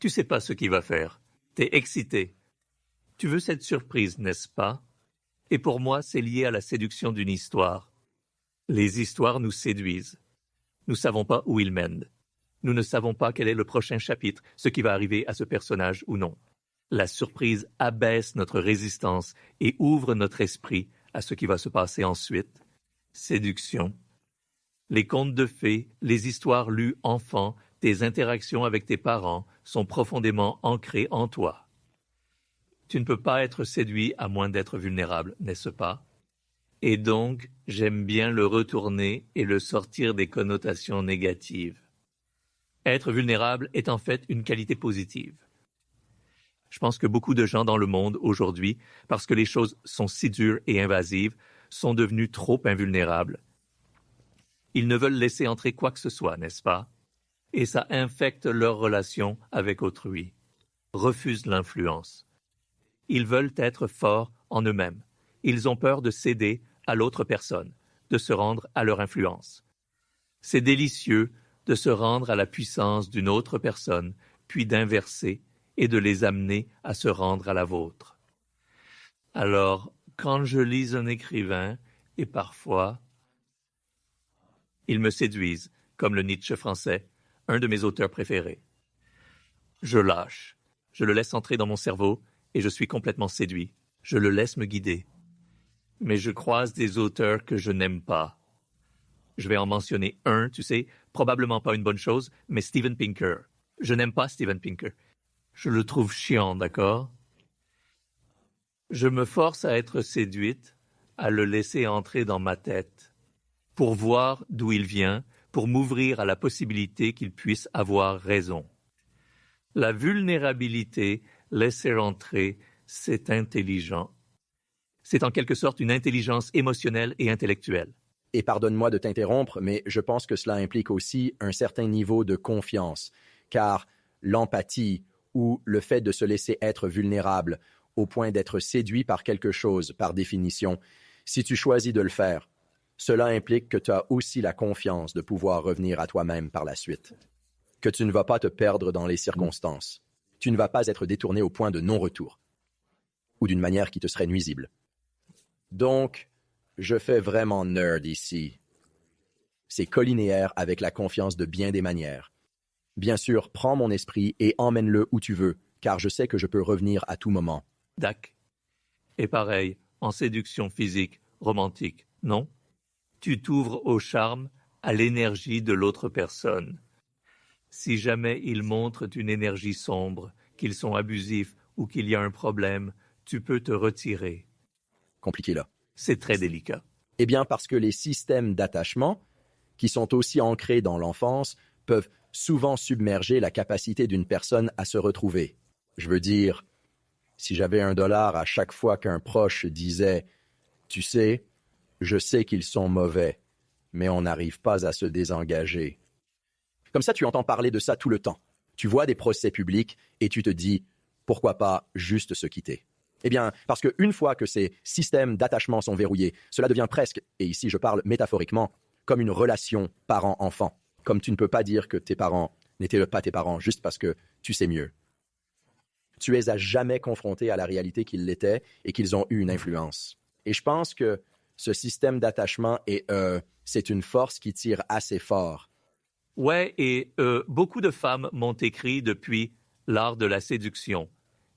Tu sais pas ce qu'il va faire. T'es excité. Tu veux cette surprise, n'est-ce pas? Et pour moi, c'est lié à la séduction d'une histoire. Les histoires nous séduisent. Nous savons pas où ils mènent. Nous ne savons pas quel est le prochain chapitre, ce qui va arriver à ce personnage ou non. La surprise abaisse notre résistance et ouvre notre esprit à ce qui va se passer ensuite. Séduction. Les contes de fées, les histoires lues enfant, tes interactions avec tes parents sont profondément ancrées en toi. Tu ne peux pas être séduit à moins d'être vulnérable, n'est-ce pas? Et donc, j'aime bien le retourner et le sortir des connotations négatives. Être vulnérable est en fait une qualité positive. Je pense que beaucoup de gens dans le monde aujourd'hui, parce que les choses sont si dures et invasives, sont devenus trop invulnérables. Ils ne veulent laisser entrer quoi que ce soit, n'est-ce pas? Et ça infecte leur relation avec autrui. Refusent l'influence. Ils veulent être forts en eux-mêmes. Ils ont peur de céder à l'autre personne, de se rendre à leur influence. C'est délicieux de se rendre à la puissance d'une autre personne, puis d'inverser et de les amener à se rendre à la vôtre. Alors, quand je lis un écrivain, et parfois, ils me séduisent, comme le Nietzsche français, un de mes auteurs préférés. Je lâche, je le laisse entrer dans mon cerveau et je suis complètement séduit. Je le laisse me guider. Mais je croise des auteurs que je n'aime pas. Je vais en mentionner un, tu sais, probablement pas une bonne chose, mais Steven Pinker. Je n'aime pas Steven Pinker. Je le trouve chiant, d'accord? Je me force à être séduite, à le laisser entrer dans ma tête, pour voir d'où il vient, pour m'ouvrir à la possibilité qu'il puisse avoir raison. La vulnérabilité, laisser entrer, c'est intelligent. C'est en quelque sorte une intelligence émotionnelle et intellectuelle. Et pardonne-moi de t'interrompre, mais je pense que cela implique aussi un certain niveau de confiance, car l'empathie ou le fait de se laisser être vulnérable au point d'être séduit par quelque chose, par définition, si tu choisis de le faire, cela implique que tu as aussi la confiance de pouvoir revenir à toi-même par la suite, que tu ne vas pas te perdre dans les circonstances, tu ne vas pas être détourné au point de non-retour, ou d'une manière qui te serait nuisible. Donc, je fais vraiment nerd ici. C'est collinéaire avec la confiance de bien des manières. Bien sûr, prends mon esprit et emmène-le où tu veux, car je sais que je peux revenir à tout moment. Dac. Et pareil, en séduction physique, romantique, non? Tu t'ouvres au charme, à l'énergie de l'autre personne. Si jamais ils montrent une énergie sombre, qu'ils sont abusifs ou qu'il y a un problème, tu peux te retirer. Compliqué là. C'est très délicat. Eh bien, parce que les systèmes d'attachement, qui sont aussi ancrés dans l'enfance, peuvent souvent submerger la capacité d'une personne à se retrouver. Je veux dire, si j'avais $1 à chaque fois qu'un proche disait « Tu sais, je sais qu'ils sont mauvais, mais on n'arrive pas à se désengager. » Comme ça, tu entends parler de ça tout le temps. Tu vois des procès publics et tu te dis « Pourquoi pas juste se quitter ?» Eh bien, parce qu'une fois que ces systèmes d'attachement sont verrouillés, cela devient presque, et ici je parle métaphoriquement, comme une relation parent-enfant. Comme tu ne peux pas dire que tes parents n'étaient pas tes parents juste parce que tu sais mieux. Tu es à jamais confronté à la réalité qu'ils l'étaient et qu'ils ont eu une influence. Et je pense que ce système d'attachement, c'est une force qui tire assez fort. Ouais, et beaucoup de femmes m'ont écrit depuis l'art de la séduction,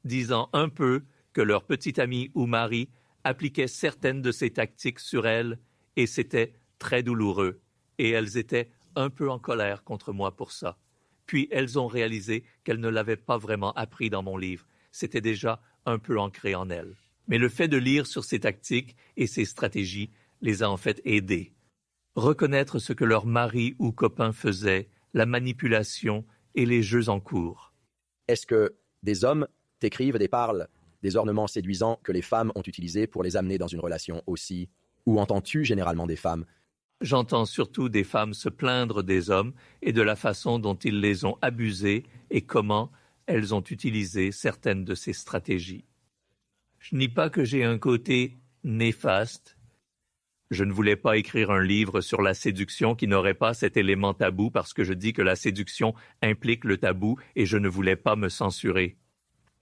disant un peu que leur petite amie ou mari appliquait certaines de ces tactiques sur elles et c'était très douloureux. Et elles étaient un peu en colère contre moi pour ça. Puis elles ont réalisé qu'elles ne l'avaient pas vraiment appris dans mon livre. C'était déjà un peu ancré en elles. Mais le fait de lire sur ces tactiques et ces stratégies les a en fait aidées. Reconnaître ce que leur mari ou copain faisait, la manipulation et les jeux en cours. Est-ce que des hommes t'écrivent et parlent des ornements séduisants que les femmes ont utilisés pour les amener dans une relation aussi? Ou entends-tu généralement des femmes? J'entends surtout des femmes se plaindre des hommes et de la façon dont ils les ont abusées et comment elles ont utilisé certaines de ces stratégies. Je nie pas que j'ai un côté néfaste, Je ne voulais pas écrire un livre sur la séduction qui n'aurait pas cet élément tabou parce que je dis que la séduction implique le tabou et je ne voulais pas me censurer.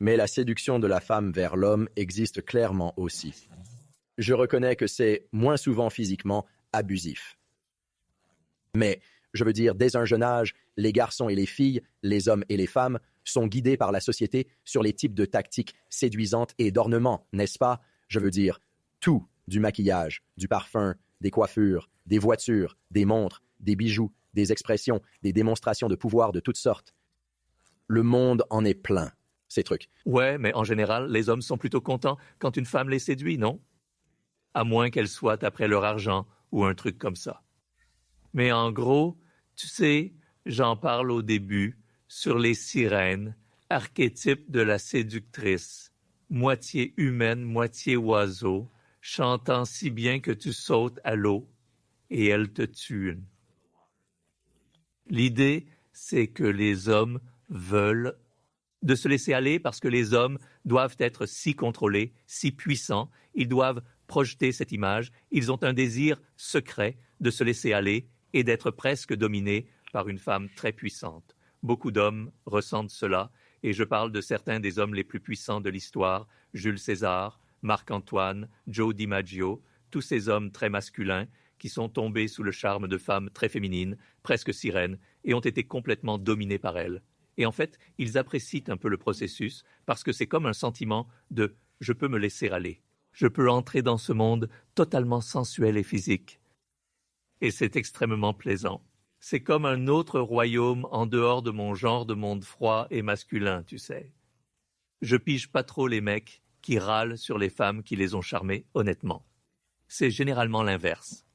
Mais la séduction de la femme vers l'homme existe clairement aussi. Je reconnais que c'est moins souvent physiquement abusif. Mais, je veux dire, dès un jeune âge, les garçons et les filles, les hommes et les femmes sont guidés par la société sur les types de tactiques séduisantes et d'ornements, n'est-ce pas? Je veux dire, tout, du maquillage, du parfum, des coiffures, des voitures, des montres, des bijoux, des expressions, des démonstrations de pouvoir de toutes sortes. Le monde en est plein, ces trucs. Ouais, mais en général, les hommes sont plutôt contents quand une femme les séduit, non? À moins qu'elle soit après leur argent ou un truc comme ça. Mais en gros, tu sais, j'en parle au début, sur les sirènes, archétype de la séductrice, moitié humaine, moitié oiseau, chantant si bien que tu sautes à l'eau et elle te tue. L'idée, c'est que les hommes veulent de se laisser aller parce que les hommes doivent être si contrôlés, si puissants, ils doivent projeter cette image, ils ont un désir secret de se laisser aller et d'être presque dominés par une femme très puissante. Beaucoup d'hommes ressentent cela, et je parle de certains des hommes les plus puissants de l'histoire, Jules César, Marc-Antoine, Joe DiMaggio, tous ces hommes très masculins qui sont tombés sous le charme de femmes très féminines, presque sirènes, et ont été complètement dominés par elles. Et en fait, ils apprécient un peu le processus parce que c'est comme un sentiment de « je peux me laisser aller ». Je peux entrer dans ce monde totalement sensuel et physique. Et c'est extrêmement plaisant. C'est comme un autre royaume en dehors de mon genre de monde froid et masculin, tu sais. Je pige pas trop les mecs qui râlent sur les femmes qui les ont charmés, honnêtement. C'est généralement l'inverse.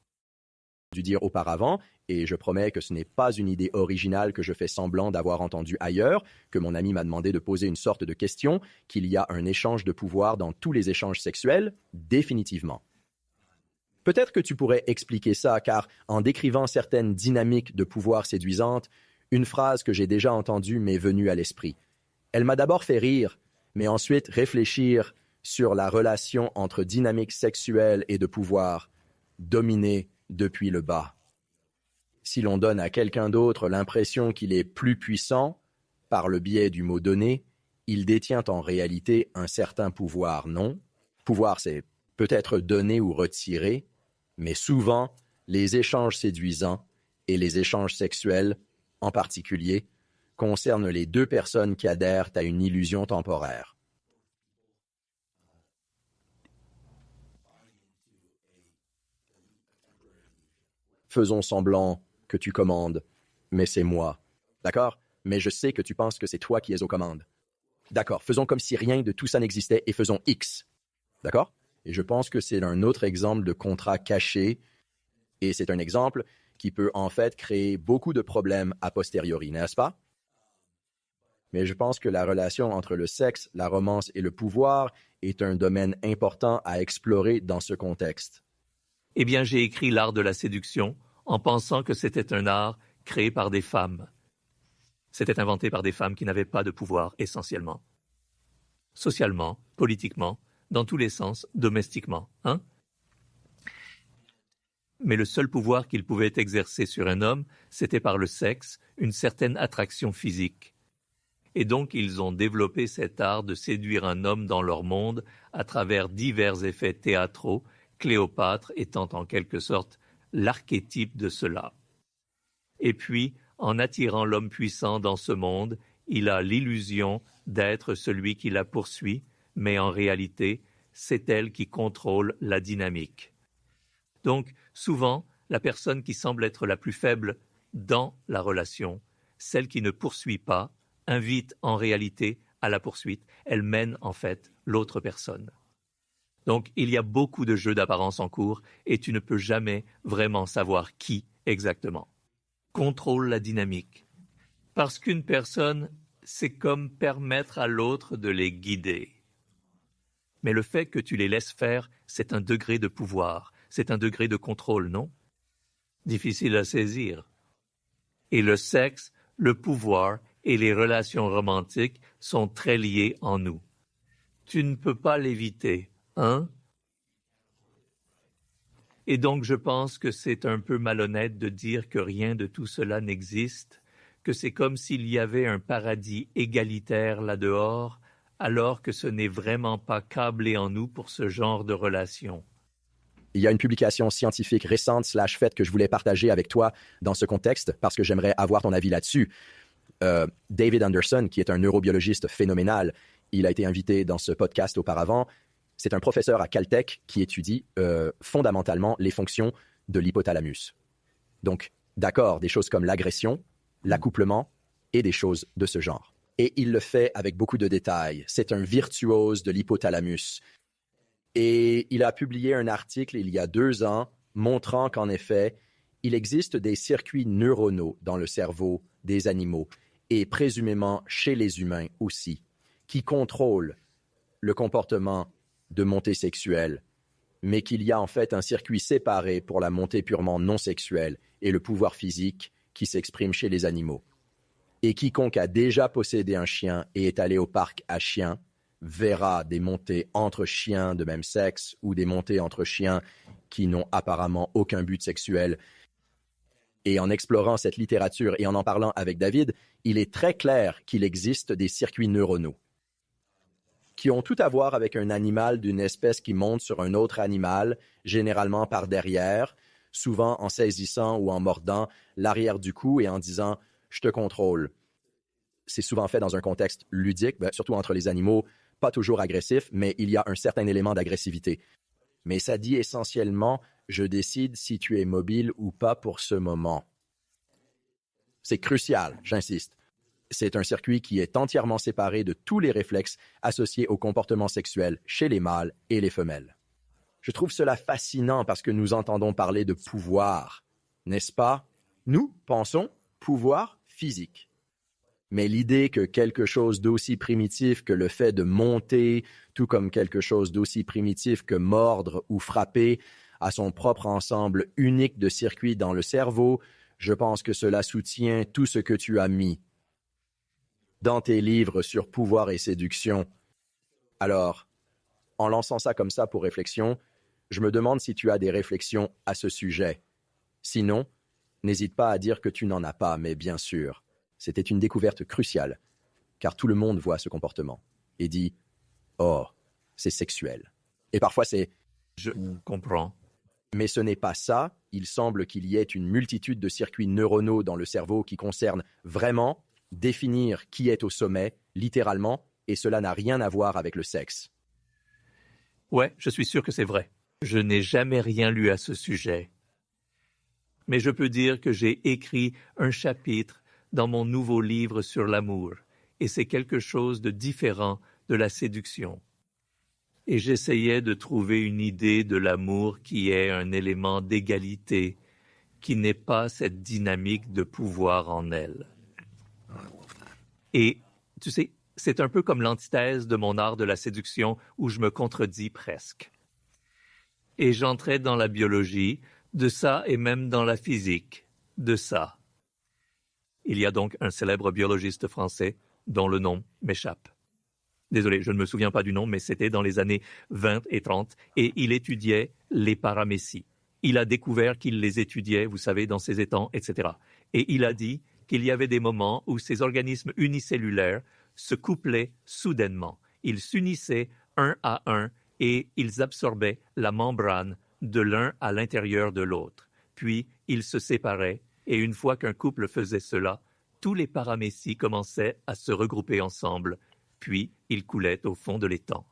Dû dire auparavant, et je promets que ce n'est pas une idée originale que je fais semblant d'avoir entendue ailleurs, que mon ami m'a demandé de poser une sorte de question, qu'il y a un échange de pouvoir dans tous les échanges sexuels, définitivement. Peut-être que tu pourrais expliquer ça, car en décrivant certaines dynamiques de pouvoir séduisantes, une phrase que j'ai déjà entendue m'est venue à l'esprit. Elle m'a d'abord fait rire, mais ensuite réfléchir sur la relation entre dynamique sexuelle et de pouvoir, dominée depuis le bas. Si l'on donne à quelqu'un d'autre l'impression qu'il est plus puissant, par le biais du mot donné, il détient en réalité un certain pouvoir, non? Pouvoir, c'est peut-être donner ou retirer, mais souvent, les échanges séduisants et les échanges sexuels, en particulier, concernent les deux personnes qui adhèrent à une illusion temporaire. Faisons semblant que tu commandes, mais c'est moi. D'accord? Mais je sais que tu penses que c'est toi qui es aux commandes. D'accord, faisons comme si rien de tout ça n'existait et faisons X. D'accord? Et je pense que c'est un autre exemple de contrat caché, et c'est un exemple qui peut en fait créer beaucoup de problèmes a posteriori, n'est-ce pas? Mais je pense que la relation entre le sexe, la romance et le pouvoir est un domaine important à explorer dans ce contexte. Eh bien, j'ai écrit l'art de la séduction en pensant que c'était un art créé par des femmes. C'était inventé par des femmes qui n'avaient pas de pouvoir, essentiellement. Socialement, politiquement, dans tous les sens, domestiquement, hein? Mais le seul pouvoir qu'ils pouvaient exercer sur un homme, c'était par le sexe, une certaine attraction physique. Et donc ils ont développé cet art de séduire un homme dans leur monde à travers divers effets théâtraux, Cléopâtre étant en quelque sorte l'archétype de cela. Et puis, en attirant l'homme puissant dans ce monde, il a l'illusion d'être celui qui la poursuit, mais en réalité, c'est elle qui contrôle la dynamique. Donc, souvent, la personne qui semble être la plus faible dans la relation, celle qui ne poursuit pas, invite en réalité à la poursuite. Elle mène en fait l'autre personne. Donc, il y a beaucoup de jeux d'apparence en cours et tu ne peux jamais vraiment savoir qui exactement contrôle la dynamique. Parce qu'une personne, c'est comme permettre à l'autre de les guider. Mais le fait que tu les laisses faire, c'est un degré de pouvoir, c'est un degré de contrôle, non? Difficile à saisir. Et le sexe, le pouvoir et les relations romantiques sont très liés en nous. Tu ne peux pas l'éviter, hein? Et donc je pense que c'est un peu malhonnête de dire que rien de tout cela n'existe, que c'est comme s'il y avait un paradis égalitaire là-dehors, alors que ce n'est vraiment pas câblé en nous pour ce genre de relation. Il y a une publication scientifique récente / faite que je voulais partager avec toi dans ce contexte parce que j'aimerais avoir ton avis là-dessus. David Anderson, qui est un neurobiologiste phénoménal, il a été invité dans ce podcast auparavant. C'est un professeur à Caltech qui étudie fondamentalement les fonctions de l'hypothalamus. Donc, d'accord, des choses comme l'agression, l'accouplement et des choses de ce genre. Et il le fait avec beaucoup de détails. C'est un virtuose de l'hypothalamus. Et il a publié un article il y a 2 ans montrant qu'en effet, il existe des circuits neuronaux dans le cerveau des animaux et présumément chez les humains aussi, qui contrôlent le comportement de montée sexuelle, mais qu'il y a en fait un circuit séparé pour la montée purement non sexuelle et le pouvoir physique qui s'exprime chez les animaux. Et quiconque a déjà possédé un chien et est allé au parc à chiens verra des montées entre chiens de même sexe ou des montées entre chiens qui n'ont apparemment aucun but sexuel. Et en explorant cette littérature et en parlant avec David, il est très clair qu'il existe des circuits neuronaux qui ont tout à voir avec un animal d'une espèce qui monte sur un autre animal, généralement par derrière, souvent en saisissant ou en mordant l'arrière du cou et en disant « je te contrôle ». C'est souvent fait dans un contexte ludique, surtout entre les animaux, pas toujours agressif, mais il y a un certain élément d'agressivité. Mais ça dit essentiellement « je décide si tu es mobile ou pas pour ce moment ». C'est crucial, j'insiste. C'est un circuit qui est entièrement séparé de tous les réflexes associés au comportement sexuel chez les mâles et les femelles. Je trouve cela fascinant parce que nous entendons parler de pouvoir, n'est-ce pas? Nous pensons pouvoir physique. Mais l'idée que quelque chose d'aussi primitif que le fait de monter, tout comme quelque chose d'aussi primitif que mordre ou frapper, a son propre ensemble unique de circuits dans le cerveau, je pense que cela soutient tout ce que tu as mis dans tes livres sur pouvoir et séduction. Alors, en lançant ça comme ça pour réflexion, je me demande si tu as des réflexions à ce sujet. Sinon, n'hésite pas à dire que tu n'en as pas, mais bien sûr, c'était une découverte cruciale, car tout le monde voit ce comportement et dit « Oh, c'est sexuel ». Et parfois c'est « Je comprends ». Mais ce n'est pas ça, il semble qu'il y ait une multitude de circuits neuronaux dans le cerveau qui concernent vraiment définir qui est au sommet, littéralement, et cela n'a rien à voir avec le sexe. Ouais, je suis sûr que c'est vrai. Je n'ai jamais rien lu à ce sujet. Mais je peux dire que j'ai écrit un chapitre dans mon nouveau livre sur l'amour, et c'est quelque chose de différent de la séduction. Et j'essayais de trouver une idée de l'amour qui est un élément d'égalité, qui n'est pas cette dynamique de pouvoir en elle. Et, tu sais, c'est un peu comme l'antithèse de mon art de la séduction où je me contredis presque. Et j'entrais dans la biologie, de ça et même dans la physique, de ça. Il y a donc un célèbre biologiste français dont le nom m'échappe. Désolé, je ne me souviens pas du nom, mais c'était dans les années 20 et 30, et il étudiait les paramécies. Il a découvert qu'il les étudiait, vous savez, dans ses étangs, etc. Et il a dit qu'il y avait des moments où ces organismes unicellulaires se couplaient soudainement. Ils s'unissaient un à un et ils absorbaient la membrane de l'un à l'intérieur de l'autre. Puis, ils se séparaient et une fois qu'un couple faisait cela, tous les paramécies commençaient à se regrouper ensemble, puis ils coulaient au fond de l'étang.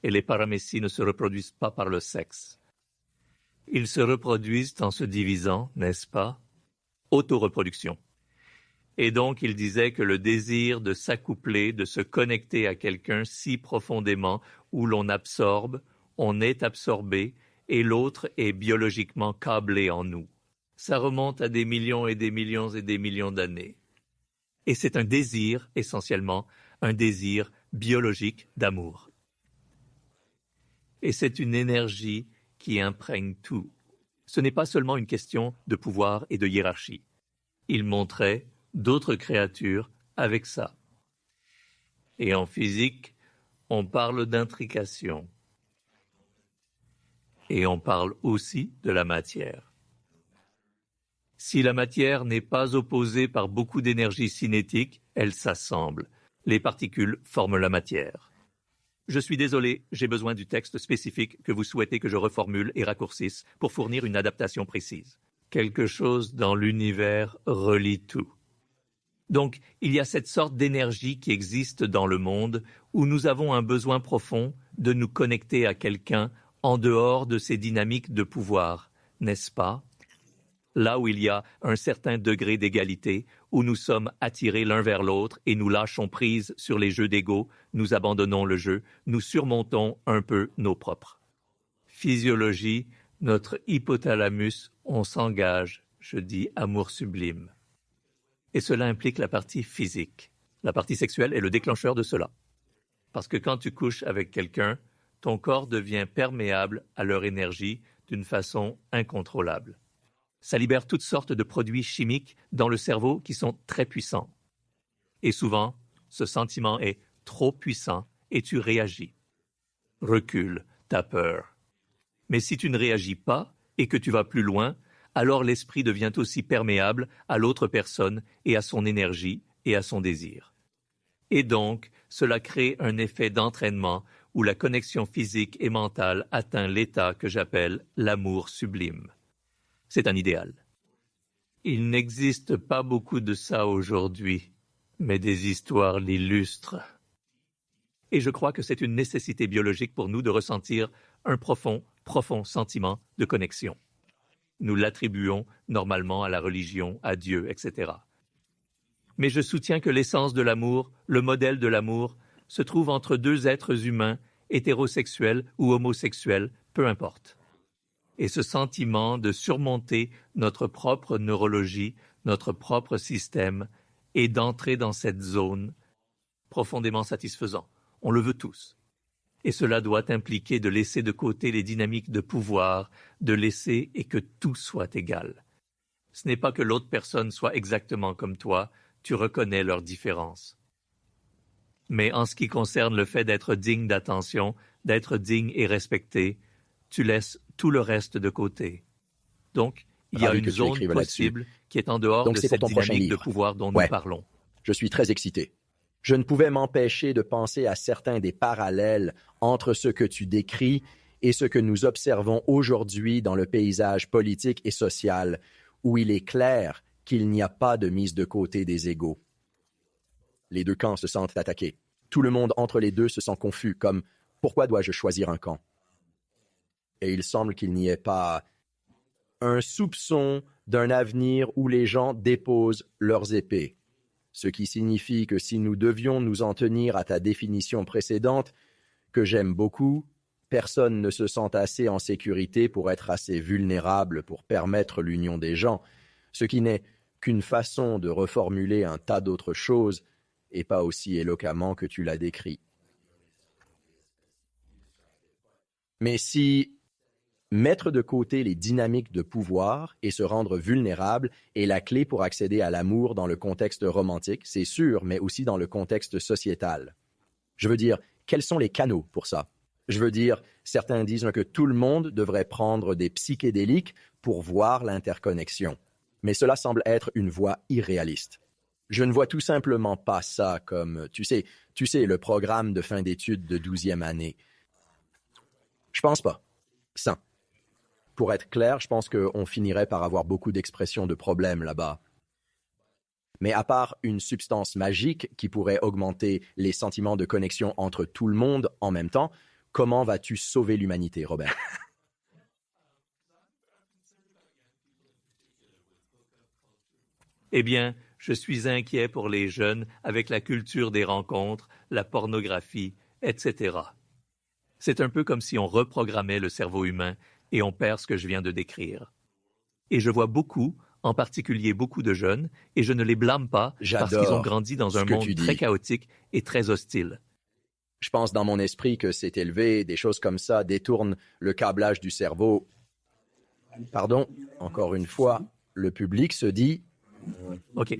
Et les paramécies ne se reproduisent pas par le sexe. Ils se reproduisent en se divisant, n'est-ce pas? Autoreproduction. Et donc, il disait que le désir de s'accoupler, de se connecter à quelqu'un si profondément où l'on absorbe, on est absorbé et l'autre est biologiquement câblé en nous. Ça remonte à des millions et des millions et des millions d'années. Et c'est un désir, essentiellement, un désir biologique d'amour. Et c'est une énergie qui imprègne tout. Ce n'est pas seulement une question de pouvoir et de hiérarchie. Il montrait d'autres créatures avec ça. Et en physique, on parle d'intrication. Et on parle aussi de la matière. Si la matière n'est pas opposée par beaucoup d'énergie cinétique, elle s'assemble. Les particules forment la matière. Je suis désolé, j'ai besoin du texte spécifique que vous souhaitez que je reformule et raccourcisse pour fournir une adaptation précise. Quelque chose dans l'univers relie tout. Donc, il y a cette sorte d'énergie qui existe dans le monde où nous avons un besoin profond de nous connecter à quelqu'un en dehors de ces dynamiques de pouvoir, n'est-ce pas? Là où il y a un certain degré d'égalité, où nous sommes attirés l'un vers l'autre et nous lâchons prise sur les jeux d'ego, nous abandonnons le jeu, nous surmontons un peu nos propres. Physiologie, notre hypothalamus, on s'engage, je dis amour sublime. Et cela implique la partie physique. La partie sexuelle est le déclencheur de cela. Parce que quand tu couches avec quelqu'un, ton corps devient perméable à leur énergie d'une façon incontrôlable. Ça libère toutes sortes de produits chimiques dans le cerveau qui sont très puissants. Et souvent, ce sentiment est trop puissant et tu réagis. Recule, t'as peur. Mais si tu ne réagis pas et que tu vas plus loin, alors l'esprit devient aussi perméable à l'autre personne et à son énergie et à son désir. Et donc, cela crée un effet d'entraînement où la connexion physique et mentale atteint l'état que j'appelle l'amour sublime. C'est un idéal. Il n'existe pas beaucoup de ça aujourd'hui, mais des histoires l'illustrent. Et je crois que c'est une nécessité biologique pour nous de ressentir un profond sentiment de connexion. Nous l'attribuons normalement à la religion, à Dieu, etc. Mais je soutiens que l'essence de l'amour, le modèle de l'amour, se trouve entre deux êtres humains, hétérosexuels ou homosexuels, peu importe. Et ce sentiment de surmonter notre propre neurologie, notre propre système, et d'entrer dans cette zone profondément satisfaisant. On le veut tous. Et cela doit impliquer de laisser de côté les dynamiques de pouvoir, de laisser et que tout soit égal. Ce n'est pas que l'autre personne soit exactement comme toi, tu reconnais leurs différences. Mais en ce qui concerne le fait d'être digne d'attention, d'être digne et respecté, tu laisses tout le reste de côté. Donc, il y a une zone possible qui est en dehors de cette dynamique de pouvoir dont nous parlons. Je suis très excité. Je ne pouvais m'empêcher de penser à certains des parallèles entre ce que tu décris et ce que nous observons aujourd'hui dans le paysage politique et social, où il est clair qu'il n'y a pas de mise de côté des égos. Les deux camps se sentent attaqués. Tout le monde entre les deux se sent confus, comme « Pourquoi dois-je choisir un camp ?» Et il semble qu'il n'y ait pas un soupçon d'un avenir où les gens déposent leurs épées. Ce qui signifie que si nous devions nous en tenir à ta définition précédente, que j'aime beaucoup, personne ne se sent assez en sécurité pour être assez vulnérable pour permettre l'union des gens, ce qui n'est qu'une façon de reformuler un tas d'autres choses et pas aussi éloquemment que tu l'as décrit. Mais si mettre de côté les dynamiques de pouvoir et se rendre vulnérable est la clé pour accéder à l'amour dans le contexte romantique, c'est sûr, mais aussi dans le contexte sociétal. Je veux dire, quels sont les canaux pour ça? Je veux dire, certains disent que tout le monde devrait prendre des psychédéliques pour voir l'interconnexion. Mais cela semble être une voie irréaliste. Je ne vois tout simplement pas ça comme, tu sais, le programme de fin d'études de 12e année. Je pense pas. Ça. Pour être clair, je pense qu'on finirait par avoir beaucoup d'expressions de problèmes là-bas. Mais à part une substance magique qui pourrait augmenter les sentiments de connexion entre tout le monde en même temps, comment vas-tu sauver l'humanité, Robert? Eh bien, je suis inquiet pour les jeunes avec la culture des rencontres, la pornographie, etc. C'est un peu comme si on reprogrammait le cerveau humain et on perd ce que je viens de décrire. Et je vois beaucoup, en particulier beaucoup de jeunes, et je ne les blâme pas parce qu'ils ont grandi dans un monde très chaotique et très hostile. Je pense dans mon esprit que c'est élevé, des choses comme ça détournent le câblage du cerveau. Pardon, encore une fois, le public se dit... OK.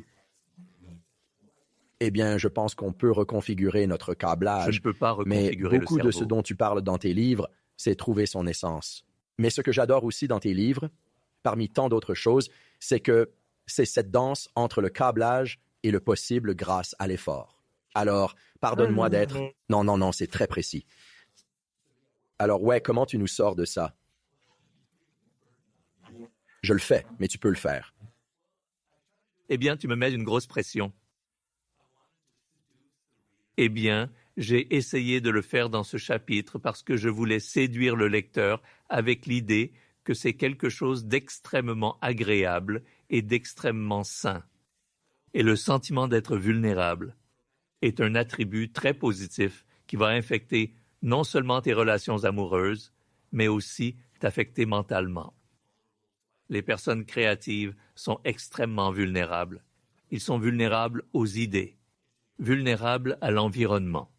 Eh bien, je pense qu'on peut reconfigurer notre câblage. Je ne peux pas reconfigurer mais beaucoup le cerveau. de ce dont tu parles dans tes livres, c'est trouver son essence. Mais ce que j'adore aussi dans tes livres, parmi tant d'autres choses, c'est que c'est cette danse entre le câblage et le possible grâce à l'effort. Alors, pardonne-moi d'être... Non, c'est très précis. Alors ouais, comment tu nous sors de ça? Je le fais, mais tu peux le faire. Eh bien, tu me mets une grosse pression. Eh bien, j'ai essayé de le faire dans ce chapitre parce que je voulais séduire le lecteur avec l'idée que c'est quelque chose d'extrêmement agréable et d'extrêmement sain. Et le sentiment d'être vulnérable est un attribut très positif qui va infecter non seulement tes relations amoureuses, mais aussi t'affecter mentalement. Les personnes créatives sont extrêmement vulnérables. Ils sont vulnérables aux idées, vulnérables à l'environnement.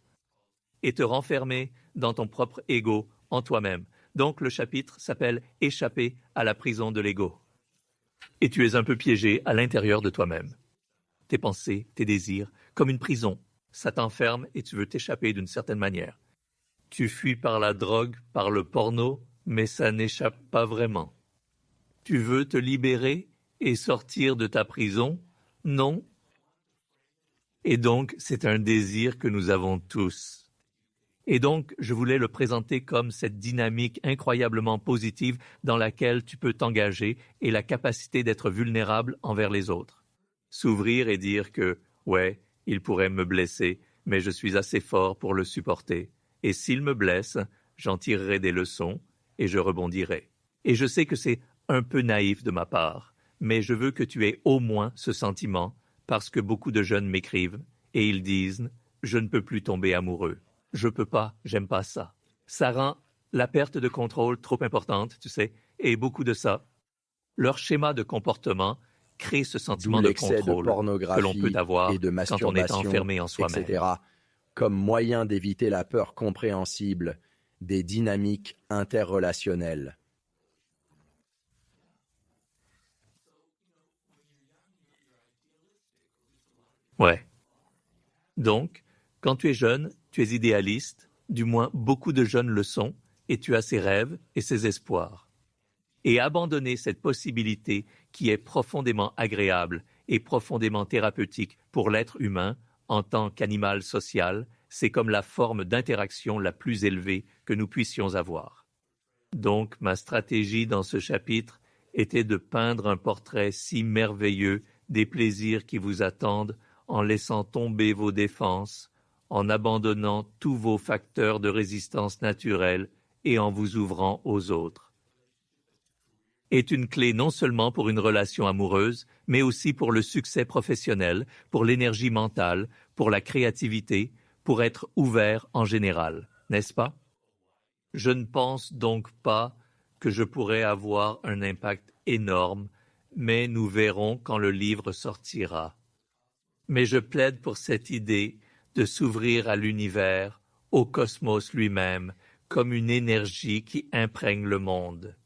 Et te renfermer dans ton propre ego, en toi-même. Donc le chapitre s'appelle « Échapper à la prison de l'ego ». Et tu es un peu piégé à l'intérieur de toi-même. Tes pensées, tes désirs, comme une prison. Ça t'enferme et tu veux t'échapper d'une certaine manière. Tu fuis par la drogue, par le porno, mais ça n'échappe pas vraiment. Tu veux te libérer et sortir de ta prison? Non. Et donc, c'est un désir que nous avons tous. Et donc, je voulais le présenter comme cette dynamique incroyablement positive dans laquelle tu peux t'engager et la capacité d'être vulnérable envers les autres. S'ouvrir et dire que, ouais, il pourrait me blesser, mais je suis assez fort pour le supporter. Et s'il me blesse, j'en tirerai des leçons et je rebondirai. Et je sais que c'est un peu naïf de ma part, mais je veux que tu aies au moins ce sentiment parce que beaucoup de jeunes m'écrivent et ils disent « Je ne peux plus tomber amoureux. Je peux pas, j'aime pas ça. » Ça rend la perte de contrôle trop importante, tu sais, et beaucoup de ça. Leur schéma de comportement crée ce sentiment de contrôle que l'on peut avoir et de quand on est enfermé en soi-même. Etc., comme moyen d'éviter la peur compréhensible des dynamiques interrelationnelles. Ouais. Donc, quand tu es jeune, tu es idéaliste, du moins beaucoup de jeunes le sont, et tu as ses rêves et ses espoirs. Et abandonner cette possibilité qui est profondément agréable et profondément thérapeutique pour l'être humain en tant qu'animal social, c'est comme la forme d'interaction la plus élevée que nous puissions avoir. Donc, ma stratégie dans ce chapitre était de peindre un portrait si merveilleux des plaisirs qui vous attendent en laissant tomber vos défenses, en abandonnant tous vos facteurs de résistance naturelle et en vous ouvrant aux autres. Est une clé non seulement pour une relation amoureuse, mais aussi pour le succès professionnel, pour l'énergie mentale, pour la créativité, pour être ouvert en général, n'est-ce pas? Je ne pense donc pas que je pourrais avoir un impact énorme, mais nous verrons quand le livre sortira. Mais je plaide pour cette idée de s'ouvrir à l'univers, au cosmos lui-même, comme une énergie qui imprègne le monde.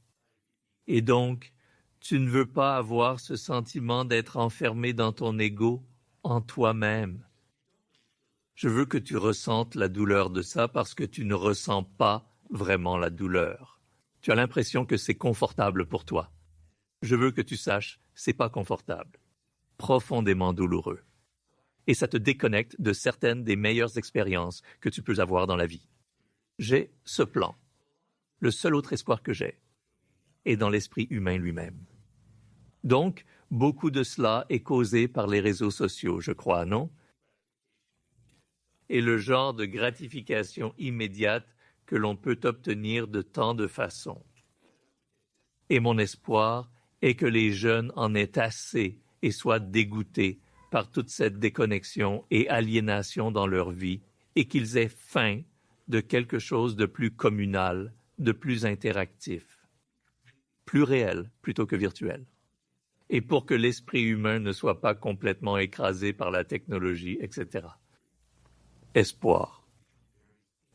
Et donc, tu ne veux pas avoir ce sentiment d'être enfermé dans ton ego, en toi-même. Je veux que tu ressentes la douleur de ça parce que tu ne ressens pas vraiment la douleur. Tu as l'impression que c'est confortable pour toi. Je veux que tu saches, c'est pas confortable. Profondément douloureux. Et ça te déconnecte de certaines des meilleures expériences que tu peux avoir dans la vie. J'ai ce plan. Le seul autre espoir que j'ai est dans l'esprit humain lui-même. Donc, beaucoup de cela est causé par les réseaux sociaux, je crois, non? Et le genre de gratification immédiate que l'on peut obtenir de tant de façons. Et mon espoir est que les jeunes en aient assez et soient dégoûtés par toute cette déconnexion et aliénation dans leur vie et qu'ils aient faim de quelque chose de plus communal, de plus interactif, plus réel plutôt que virtuel. Et pour que l'esprit humain ne soit pas complètement écrasé par la technologie, etc. Espoir.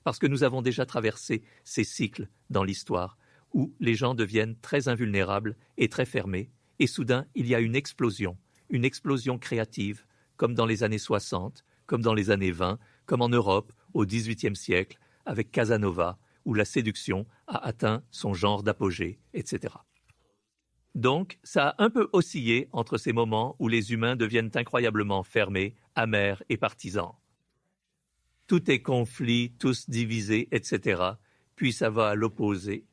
Parce que nous avons déjà traversé ces cycles dans l'histoire où les gens deviennent très invulnérables et très fermés, et soudain il y a une explosion créative, comme dans les années 60, comme dans les années 20, comme en Europe au XVIIIe siècle, avec Casanova, où la séduction a atteint son genre d'apogée, etc. Donc, ça a un peu oscillé entre ces moments où les humains deviennent incroyablement fermés, amers et partisans. Tout est conflit, tous divisés, etc. Puis ça va à l'opposé.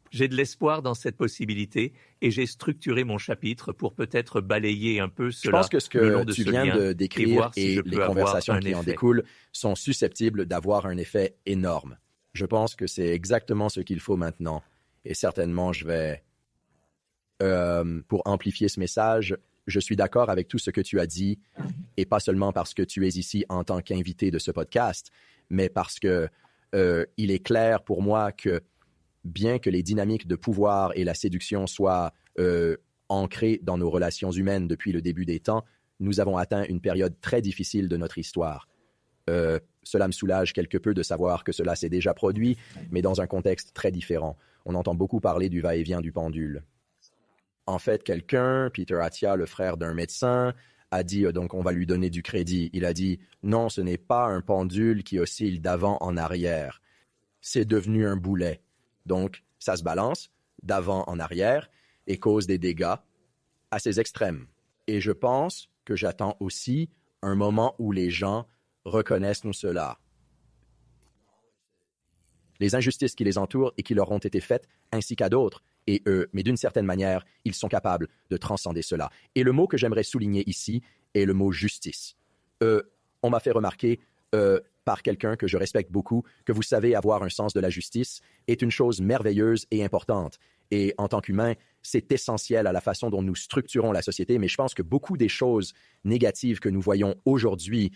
J'ai de l'espoir dans cette possibilité et j'ai structuré mon chapitre pour peut-être balayer un peu cela. Je pense que ce que tu viens de décrire et les conversations qui en découlent sont susceptibles d'avoir un effet énorme. Je pense que c'est exactement ce qu'il faut maintenant. Et certainement, je vais, pour amplifier ce message, je suis d'accord avec tout ce que tu as dit, et pas seulement parce que tu es ici en tant qu'invité de ce podcast, mais parce que il est clair pour moi que bien que les dynamiques de pouvoir et la séduction soient ancrées dans nos relations humaines depuis le début des temps, nous avons atteint une période très difficile de notre histoire. Cela me soulage quelque peu de savoir que cela s'est déjà produit, mais dans un contexte très différent. On entend beaucoup parler du va-et-vient du pendule. En fait, quelqu'un, Peter Attia, le frère d'un médecin, a dit, donc on va lui donner du crédit. Il a dit, non, ce n'est pas un pendule qui oscille d'avant en arrière. C'est devenu un boulet. Donc, ça se balance d'avant en arrière et cause des dégâts à ses extrêmes. Et je pense que j'attends aussi un moment où les gens reconnaissent cela. Les injustices qui les entourent et qui leur ont été faites, ainsi qu'à d'autres, et eux, mais d'une certaine manière, ils sont capables de transcender cela. Et le mot que j'aimerais souligner ici est le mot justice. On m'a fait remarquer par quelqu'un que je respecte beaucoup que vous savez avoir un sens de la justice est une chose merveilleuse et importante. Et en tant qu'humain, c'est essentiel à la façon dont nous structurons la société, mais je pense que beaucoup des choses négatives que nous voyons aujourd'hui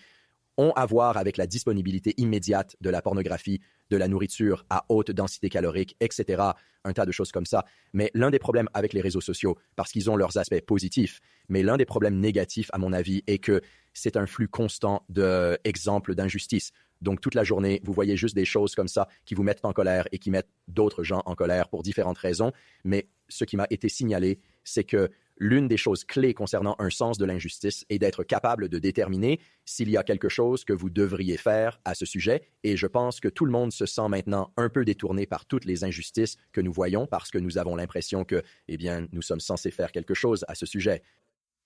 ont à voir avec la disponibilité immédiate de la pornographie, de la nourriture à haute densité calorique, etc., un tas de choses comme ça. Mais l'un des problèmes avec les réseaux sociaux, parce qu'ils ont leurs aspects positifs, mais l'un des problèmes négatifs, à mon avis, est que c'est un flux constant d'exemples d'injustice. Donc, toute la journée, vous voyez juste des choses comme ça qui vous mettent en colère et qui mettent d'autres gens en colère pour différentes raisons. Mais ce qui m'a été signalé, c'est que l'une des choses clés concernant un sens de l'injustice est d'être capable de déterminer s'il y a quelque chose que vous devriez faire à ce sujet. Et je pense que tout le monde se sent maintenant un peu détourné par toutes les injustices que nous voyons parce que nous avons l'impression que, eh bien, nous sommes censés faire quelque chose à ce sujet.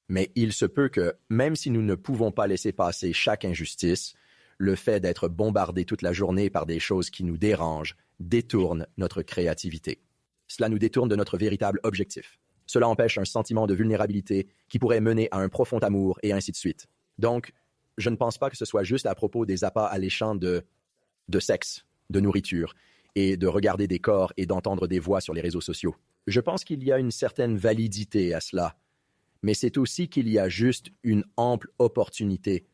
Mais il se peut que, même si nous ne pouvons pas laisser passer chaque injustice, le fait d'être bombardé toute la journée par des choses qui nous dérangent détourne notre créativité. Cela nous détourne de notre véritable objectif. Cela empêche un sentiment de vulnérabilité qui pourrait mener à un profond amour et ainsi de suite. Donc, je ne pense pas que ce soit juste à propos des appâts alléchants de sexe, de nourriture et de regarder des corps et d'entendre des voix sur les réseaux sociaux. Je pense qu'il y a une certaine validité à cela, mais c'est aussi qu'il y a juste une ample opportunité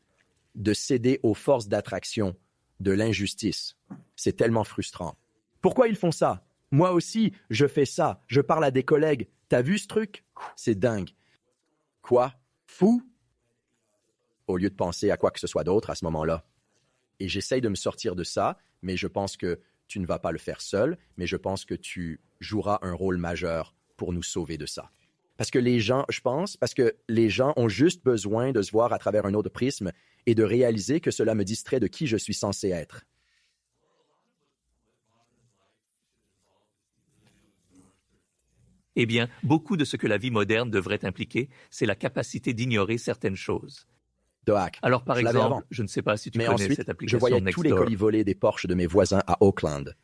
de céder aux forces d'attraction de l'injustice. C'est tellement frustrant. Pourquoi ils font ça? Moi aussi, je fais ça. Je parle à des collègues. T'as vu ce truc? C'est dingue. Quoi? Fou? Au lieu de penser à quoi que ce soit d'autre à ce moment-là. Et j'essaye de me sortir de ça, mais je pense que tu ne vas pas le faire seul, mais je pense que tu joueras un rôle majeur pour nous sauver de ça. Parce que les gens ont juste besoin de se voir à travers un autre prisme et de réaliser que cela me distrait de qui je suis censé être. Eh bien, beaucoup de ce que la vie moderne devrait impliquer, c'est la capacité d'ignorer certaines choses. Doak, alors, par exemple, je ne sais pas si tu connais ensuite, cette application je voyais Nextdoor. Tous les colis volés des Porsche de mes voisins à Oakland.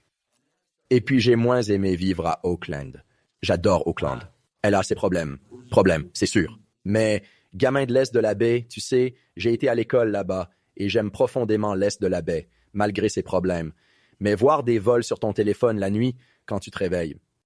Et puis, j'ai moins aimé vivre à Oakland. J'adore Oakland. Elle a ses problèmes. Problèmes, c'est sûr. Mais, gamin de l'Est de la baie, tu sais, j'ai été à l'école là-bas et j'aime profondément l'Est de la baie, malgré ses problèmes. Mais voir des vols sur ton téléphone la nuit, quand tu te réveilles,